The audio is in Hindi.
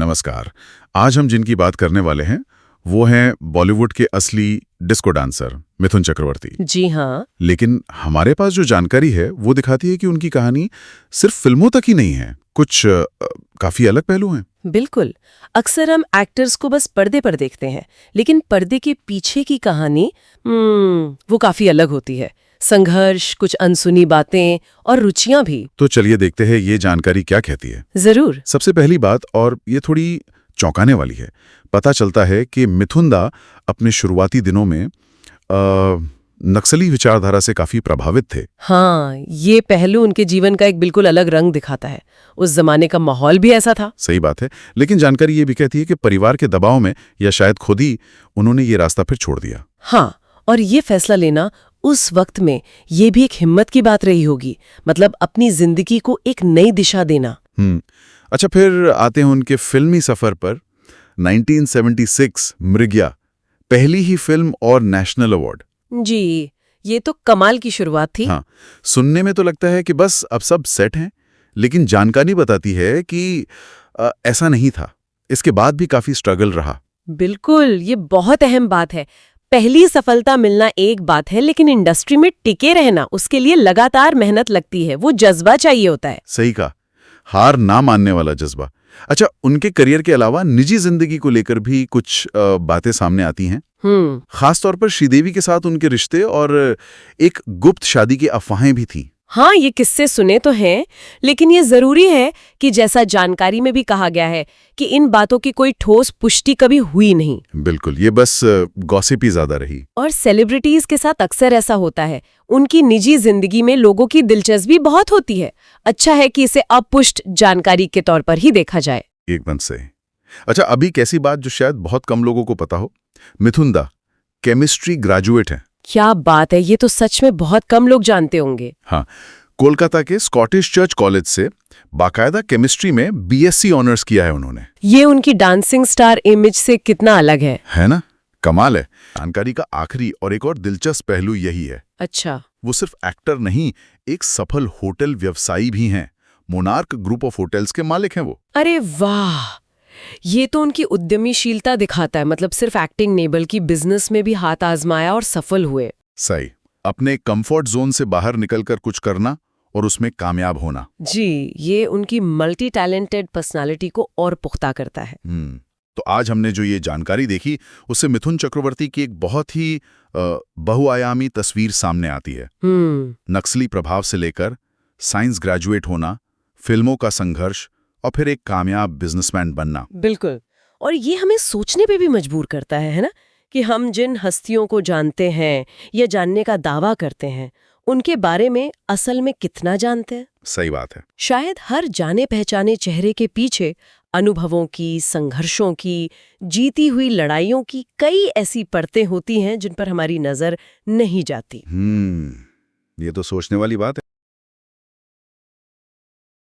नमस्कार। आज हम जिनकी बात करने वाले हैं वो हैं बॉलीवुड के असली डिस्को डांसर मिथुन चक्रवर्ती। जी हाँ। लेकिन हमारे पास जो जानकारी है वो दिखाती है कि उनकी कहानी सिर्फ फिल्मों तक ही नहीं है, कुछ काफी अलग पहलू हैं। बिल्कुल। अक्सर हम एक्टर्स को बस पर्दे पर देखते हैं, लेकिन पर्दे के पीछे की कहानी वो काफी अलग होती है। संघर्ष, कुछ अनसुनी बातें और रुचियां भी। तो चलिए देखते हैं ये जानकारी क्या कहती है। जरूर। सबसे पहली बात, और ये थोड़ी चौंकाने वाली है, पता चलता है कि मिथुन दा अपने शुरुआती दिनों में नक्सली विचारधारा से काफी प्रभावित थे। हाँ, ये पहलू उनके जीवन का एक बिल्कुल अलग रंग दिखाता है। उस जमाने का माहौल भी ऐसा था। सही बात है, लेकिन जानकारी ये भी कहती है कि परिवार के दबाव में या शायद खुद ही उन्होंने ये रास्ता फिर छोड़ दिया। हाँ, और ये फैसला लेना उस वक्त में ये भी एक हिम्मत की बात रही होगी। मतलब अपनी जिंदगी को एक नई दिशा देना। अच्छा, फिर आते हैं उनके फिल्मी सफर पर। 1976 मृग्या, पहली ही फिल्म और नेशनल अवार्ड। जी, ये तो कमाल की शुरुआत थी। हाँ, सुनने में तो लगता है कि बस अब सब सेट हैं, लेकिन जानकारी बताती है कि ऐसा नहीं था। इसके बाद भी काफी स्ट्रगल रहा। बिल्कुल, ये बहुत अहम बात है। पहली सफलता मिलना एक बात है, लेकिन इंडस्ट्री में टिके रहना, उसके लिए लगातार मेहनत लगती है। वो जज्बा चाहिए होता है। सही कहा, हार ना मानने वाला जज्बा। अच्छा, उनके करियर के अलावा निजी जिंदगी को लेकर भी कुछ बातें सामने आती हैं। खास तौर पर श्रीदेवी के साथ उनके रिश्ते और एक गुप्त शादी की अफवाहें भी थी। हाँ, ये किस्से सुने तो हैं, लेकिन ये जरूरी है कि जैसा जानकारी में भी कहा गया है कि इन बातों की कोई ठोस पुष्टि कभी हुई नहीं। बिल्कुल, ये बस गॉसिप ही ज्यादा रही। और सेलिब्रिटीज के साथ अक्सर ऐसा होता है, उनकी निजी जिंदगी में लोगों की दिलचस्पी बहुत होती है। अच्छा है कि इसे अपुष्ट जानकारी के तौर पर ही देखा जाए। एकदम से। अच्छा, अभी कैसी बात जो शायद बहुत कम लोगों को पता हो, मिथुन दा केमिस्ट्री ग्रेजुएट हैं। क्या बात है, ये तो सच में बहुत कम लोग जानते होंगे। हाँ, कोलकाता के स्कॉटिश चर्च कॉलेज से बाकायदा केमिस्ट्री में बीएससी ऑनर्स किया है उन्होंने। ये उनकी डांसिंग स्टार इमेज से कितना अलग है ना? कमाल है। जानकारी का आखिरी और एक और दिलचस्प पहलू यही है। अच्छा, वो सिर्फ एक्टर नहीं, एक सफल होटल व्यवसायी भी हैं। मोनार्क ग्रुप ऑफ होटल्स के मालिक हैं वो। अरे वाह, ये तो उनकी उद्यमीशीलता दिखाता है। मतलब सिर्फ एक्टिंग नहीं, बल्कि बिजनेस में भी हाथ आजमाया और सफल हुए। सही, अपने कंफर्ट जोन से बाहर निकलकर कुछ करना और उसमें कामयाब होना। जी, ये उनकी मल्टी टैलेंटेड पर्सनालिटी को और पुख्ता करता है। तो आज हमने जो ये जानकारी देखी, उससे मिथुन चक्रवर्ती की एक बहुत ही बहुआयामी तस्वीर सामने आती है। नक्सली प्रभाव से लेकर साइंस ग्रेजुएट होना, फिल्मों का संघर्ष और फिर एक कामयाब बिजनेसमैन बनना। बिल्कुल। और ये हमें सोचने पे भी मजबूर करता है ना, कि हम जिन हस्तियों को जानते हैं या जानने का दावा करते हैं, उनके बारे में असल में कितना जानते हैं। सही बात है। शायद हर जाने पहचाने चेहरे के पीछे अनुभवों की, संघर्षों की, जीती हुई लड़ाइयों की कई ऐसी परतें होती हैं जिन पर हमारी नजर नहीं जाती। ये तो सोचने वाली बात है।